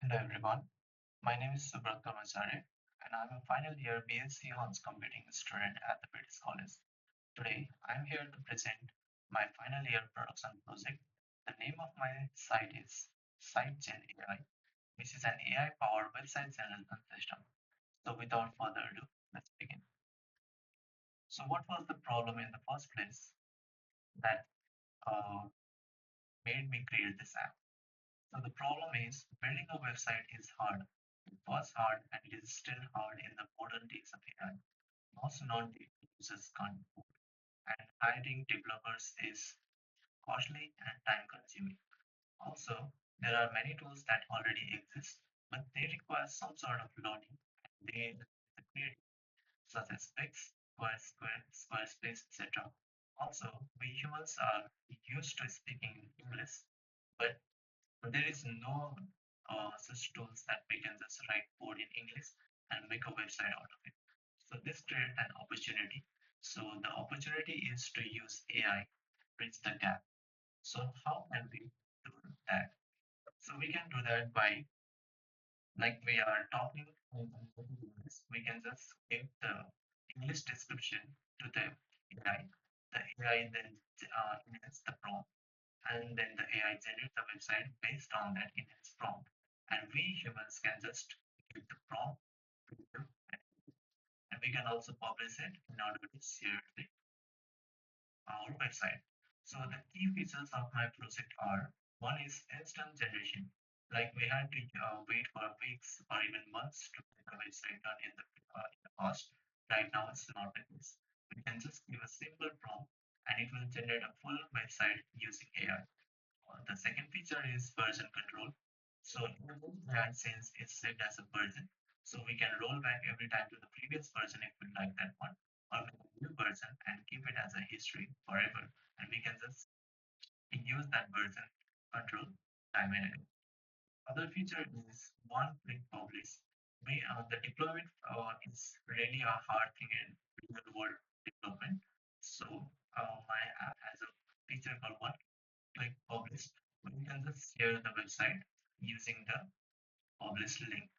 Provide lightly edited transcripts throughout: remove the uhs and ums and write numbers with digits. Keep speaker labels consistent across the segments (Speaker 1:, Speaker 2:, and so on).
Speaker 1: Hello everyone, my name is Subrat Karmacharya and I'm a final year BSc Honors Computing student at the British College. Today I'm here to present my final year production project. The name of my site is SiteGen AI, which is an AI powered website generation system. So without further ado, let's begin. So what was the problem in the first place that uh, made me create this app? So the problem is building a website is hard. It was hard and it is still hard in the modern days of AI. Most non-tech users can't code, and hiring developers is costly and time-consuming. Also, there are many tools that already exist, but they require some sort of learning, and they the creative, such as Pix, Squarespace, etc. Also, we humans are used to speaking English, but there is no such tools that we can just write code in English and make a website out of it. So this creates an opportunity. So the opportunity is to use AI, bridge the gap. So how can we do that? So we can do that by like we are talking in English, we can just give the English description to the AI. The AI then enhances the prompt and then the AI generates the website based on that enhanced prompt. And we humans can just give the prompt preview, and we can also publish it in order to share the our website. So the key features of my project are one is instant generation. Like we had to wait for weeks or even months to get the website done in the past. Right now it's not the case. We can just give a simple prompt and it will generate a full website using AI. The second feature is version control. So every brand sense is set as a version. So we can roll back every time to the previous version if we like that one, or make a new version and keep it as a history forever. And we can just use that version control time and again. Other feature is one-click publish. The deployment is really a hard thing in real world development. So my app has a feature called one-click publish, where you can just share the website using the publish link.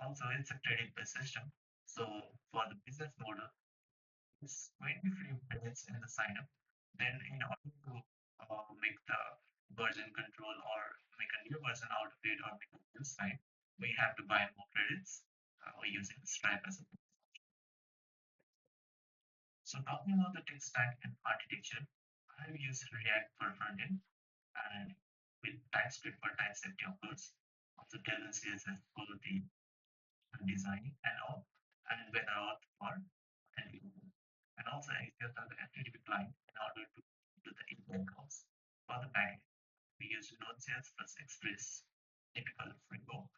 Speaker 1: Also, it's a credit-based system. So for the business model, it's 23 minutes in the sign up. Then in order to make the version control or make a new version out of it or make a new site, we have to buy more credits using Stripe as a. So talking about the tech stack and architecture, I've used React for frontend and with TypeScript for type safety, of course. Also Tailwind CSS for the designing and all, and weather auth for and also exist as the FTP client in order to do the API calls. For the backend, we use Node.js plus Express, typical framework.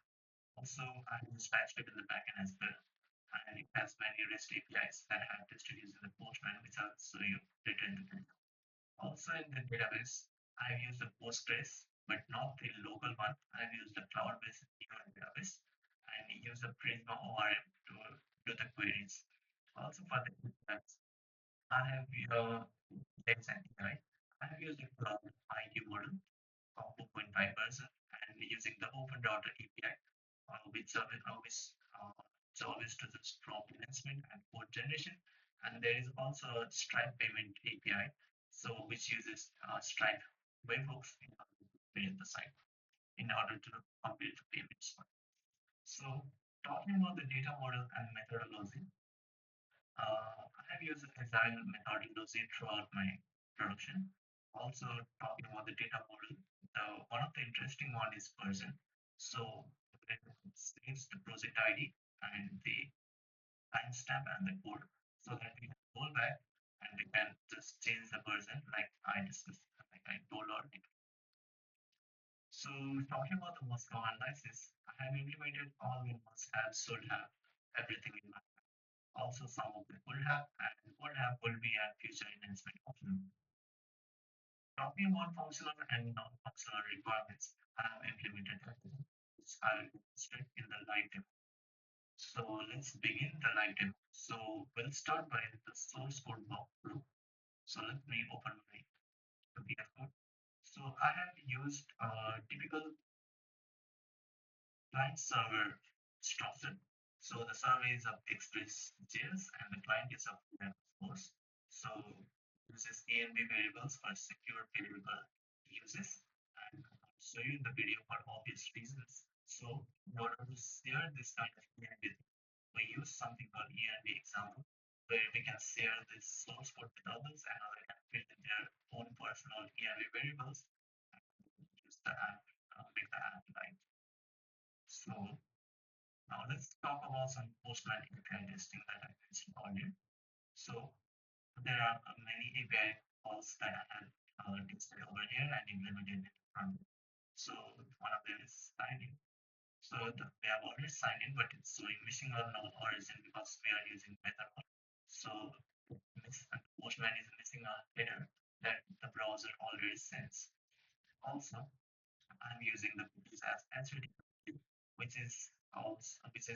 Speaker 1: Also, I use TypeScript in the backend as well, and it has many REST APIs that have tested using the Postman, which I'll show you later in the video. Also, in the database, I've used the Postgres, but not the local one. I've used the cloud-based database and use the Prisma ORM to do the queries. Also, for the insights, I have Lex and AI. I have used the cloud IQ model of 4.5% and using the open router API, which always to the prompt enhancement and code generation. And there is also a Stripe payment API, so which uses Stripe webhooks in order to create the site in order to complete the payments. So talking about the data model and methodology, I have used Agile methodology throughout my production. Also, talking about the data model, one of the interesting one is version. So it saves the project ID and the timestamp and the code so that we can roll back and we can just change the version like I discussed, like I told already. So talking about the Moscow analysis, I have implemented all the must have, should have, everything in my also some of them would have and would have will be a future enhancement option. Talking about functional and non-functional requirements, I have implemented everything, which I will demonstrate in the live demo. So let's begin the live demo. So we'll start by the source code walkthrough. So let me open my VS Code. So I have used typical Client server structure. So the server is of Express.js and the client is of React, of course. So uses ANB variables for secure variable uses and I'll show you in the video for obvious reasons. So in order to share this kind of ENB, we use something called ENB example where we can share this source code with others and others can build in their own personal ENB variables and use the app, make the app live. So now let's talk about some Postman API testing that I mentioned earlier. So there are many API calls that I have tested over here and implemented in front. So one of them is signing. So we have already signed in, but it's showing missing or no origin because we are using method. So Postman is missing a header that the browser already sends. Also, I'm using the cookies as answer, which is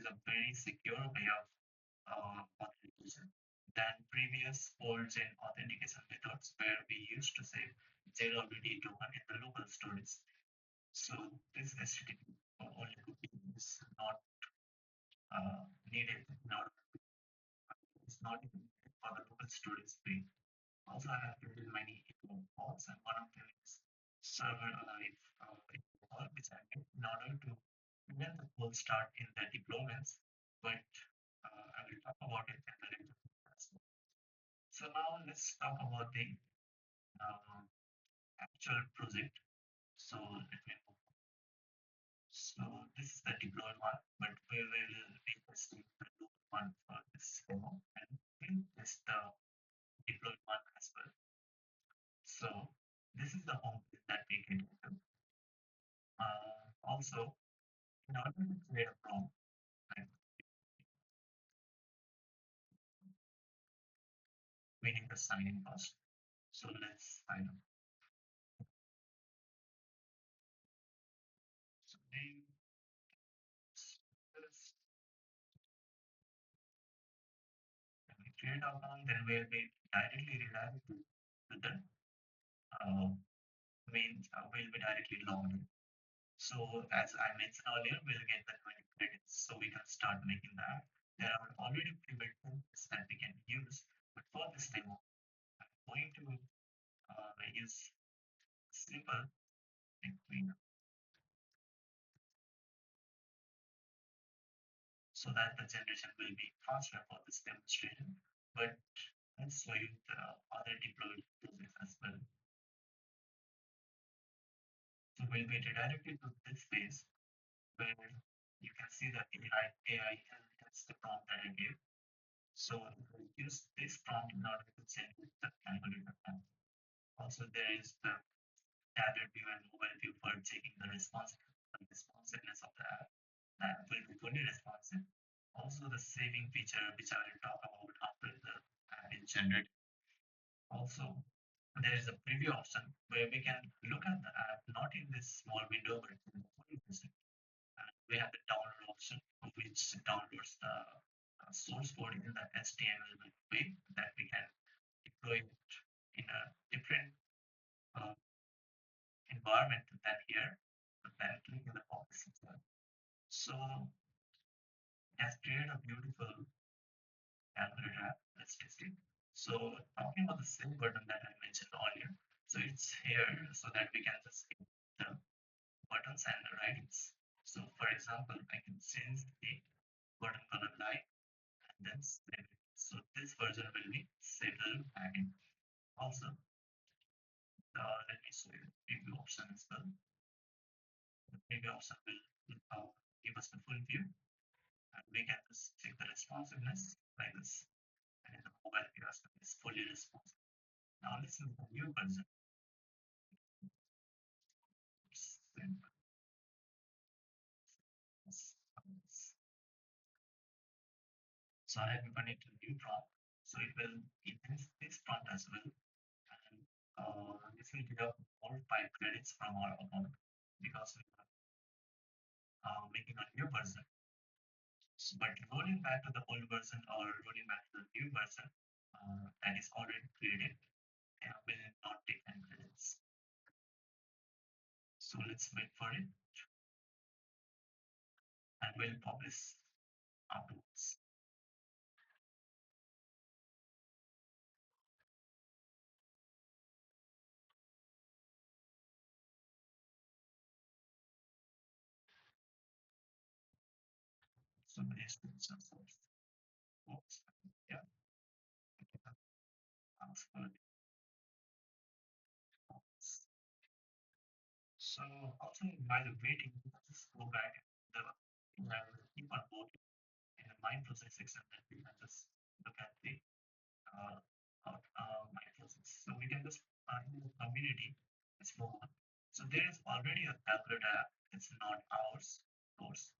Speaker 1: a very secure way of authentication than previous old-gen authentication methods where we used to save JWT token in the local storage. So this HTTP only cookie is not needed in order it's not even needed for the local storage space. Also, I have created many calls, and one of them is server alive call, which I made in order to prevent the cold start in the deployments. But I will talk about it in the later class. So now let's talk about the uh, actual project. So let me move. So this is the deployed one, but we will be testing the local one for this demo, and we'll test the deployed one as well. So this is the home page that we can do. Also, in order to create a prompt, like, we need the sign in first. So let's sign up. So name, this, when we create our account, then we'll be directly redirected to the uh, we'll be directly logged in. So as I mentioned earlier, we'll get the 20 credits so we can start making that. There are already pre-built templates that we can use, but for this demo, I'm going to use simple between so that the generation will be faster for this demonstration. But let's show you the other deployed projects as well. So we'll be redirected to this page where you can see the AI that's the prompt that I gave. So we'll use this prompt in order to generate the calculator tab. Also, there is the tablet view and mobile view for checking the responsiveness of the app. The app will be fully responsive. Also, the saving feature, which I will talk about after the app is generated. Also, there is a preview option where we can look at the app not in this small window but in the full vision. And we have the download option which downloads the source code in the HTML way that we can deploy it in a different uh, environment than here, but then click in the box itself. So it has created a beautiful calculator app. Let's test it. So talking about the same button that I mentioned earlier. So it's here so that we can just hit the buttons and the writings. So for example, I can change the button color light and then save it. So this version will be saved and also let me show you the preview option as well. The preview option will give us the full view and we can just check the responsiveness like this. And in the mobile view is fully responsive. Now let's look at the new version. So I have given it a new prompt. So it will enhance this prompt as well. And this will give up more 5 credits from our account because we are making a new version. So, but rolling back to the old version or rolling back to the new version that is already created will not take 10 credits. So let's wait for it. and we'll publish afterwards. So these things are source books. Yeah, ask for the books. So also while waiting, just go back the keep on voting in the mind process section that we can just look at the uh, mind process. So we can just in the community, let's move on. So there is already a calculator app. It's not ours, of course.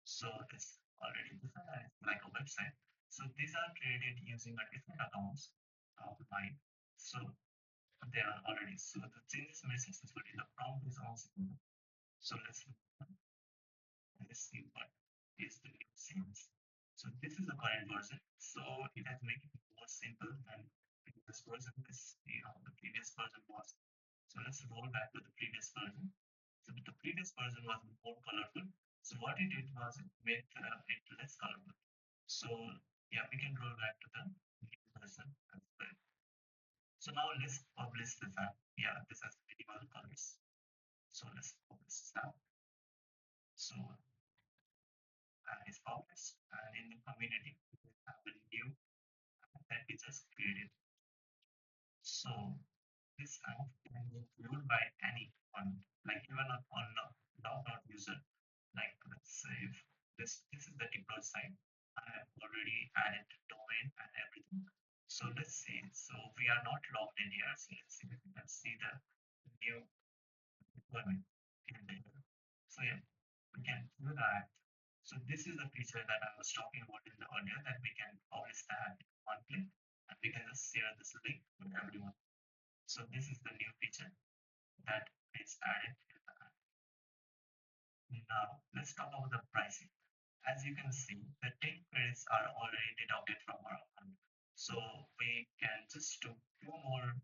Speaker 1: So it's already different and it's like a website. So these are created using a different accounts of mine. So they are already so the changes made successfully. The prompt is also good. So let's see what is the new change. So this is the current version. So it has made it more simple than previous version. This the previous version was. So let's roll back to the previous version. So the previous version was more colorful. So what it did was it made it less colorful. So yeah, we can roll back to the new version as well. So now let's publish this app. Yeah, this has minimal colors. So let's publish this app. So is published and in the community we have a new app that we just created. So this app can be viewed by anyone, like even on a logout user. Like let's say if this is the deploy site. I have already added domain and everything. So let's see. So we are not logged in here. So let's see if we can see the new deployment in there. So yeah, we can do that. So this is the feature that I was talking about in the earlier that we can publish that in one click and we can just share this link with everyone. So this is the new feature that is added in the app. Now let's talk about the pricing. As you can see, the 10 credits are already deducted from our account. So we can just do two more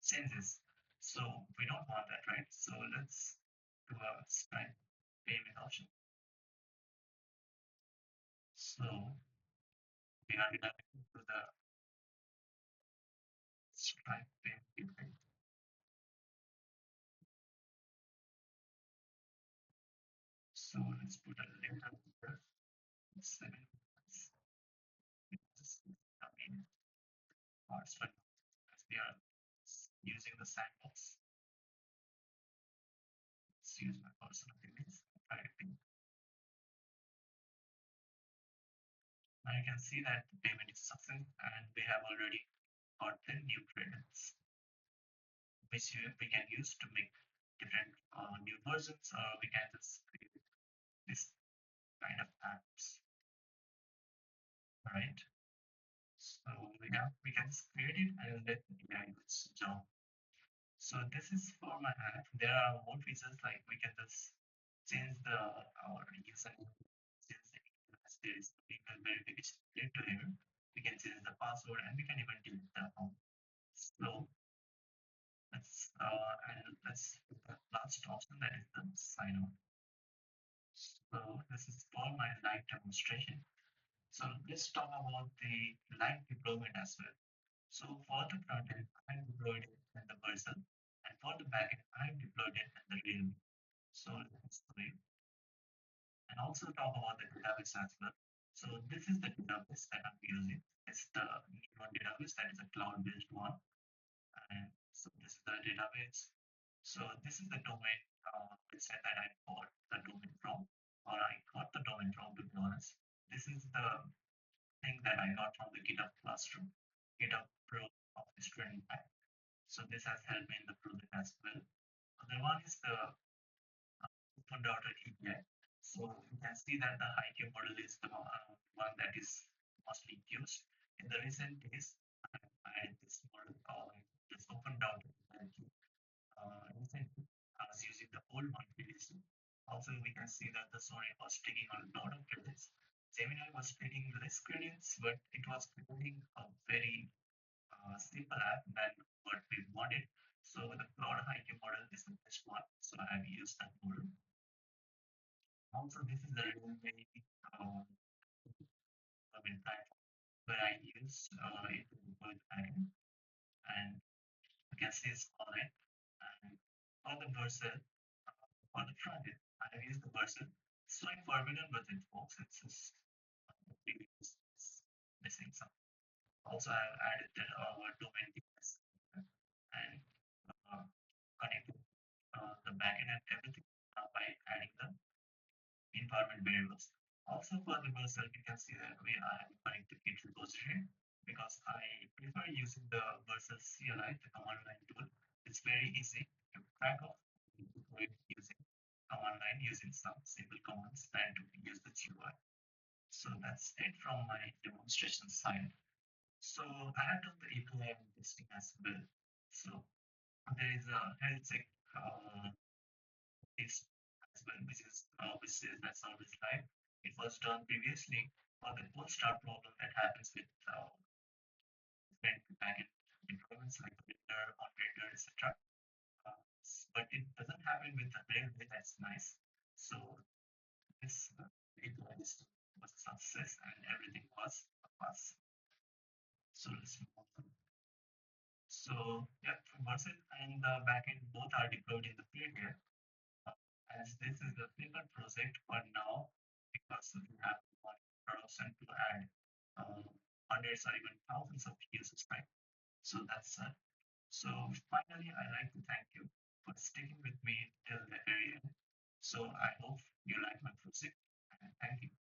Speaker 1: changes. So we don't want that, right? So let's do a Stripe payment option. So we are deducting to the Stripe payment. So let's put a letter here. 7 just I mean parts, but as we are using the sandbox, let's use my personal image. Typing. Now you can see that the payment is success and we have already got the new credits, which we can use to make different new versions, or we can just create this kind of apps, right? So we can just create it and let the AI do its job. So this is for my app. There are more features like we can just change the our username, change the email, there is email verification to here. We can change the password and we can even delete the account. So let's put the last option that is the sign on. So this is for my live demonstration. So let's talk about the live deployment as well. So for the front end, I deployed it in the Vercel, and for the backend, I deployed it in the Realme. So let's see, and also talk about the database as well. So this is the database that I'm using. It's the new database that is a cloud-based one, and so this is the database. So this is the domain. It said that I got the domain from, or I got the domain from. To be honest, this is the thing that I got from the GitHub Classroom, GitHub Pro of this training pack. So this has helped me in the project as well. Other one is the open router API. So you can see that the IQ model is the one that is mostly used. In the recent days, I had this model this open router API. Recently, I was using the old one previously. Also, we can see that the Sony was taking a lot of credits. Gemini was taking less credits, but it was creating a very simple app than what we wanted. So the Cloud IQ model is the best one. So I have used that model. Also, this is the really very platform where I use it to work and you can see it's online. And for the Vercel, for the front end, I have used the Vercel. It's showing forbidden, but it works. It's just it's missing some. Also, I have added domain device and uh, connected the backend and everything by adding the environment variables. Also for the Vercel, you can see that we are connected Git repository because I prefer using the Vercel CLI, the command line tool. It's very easy to track of using command line using some simple commands and to use the GUI. So that's it from my demonstration side. So I have done the API testing as well. So there is a health check is as well, which is that's always live. It was done previously for the cold start problem that happens with different backend deployments like Blender, on Render, etc. But it doesn't happen with the Railway. That's nice. So this API was a success and everything was a pass. So let's move on. So yeah, Vercel and the backend both are deployed in the Playfair. As this is a single project for now, because we have one person to add hundreds or even thousands of users, right? So that's so finally, I like to thank you for sticking with me till the very end. So I hope you like my project and thank you.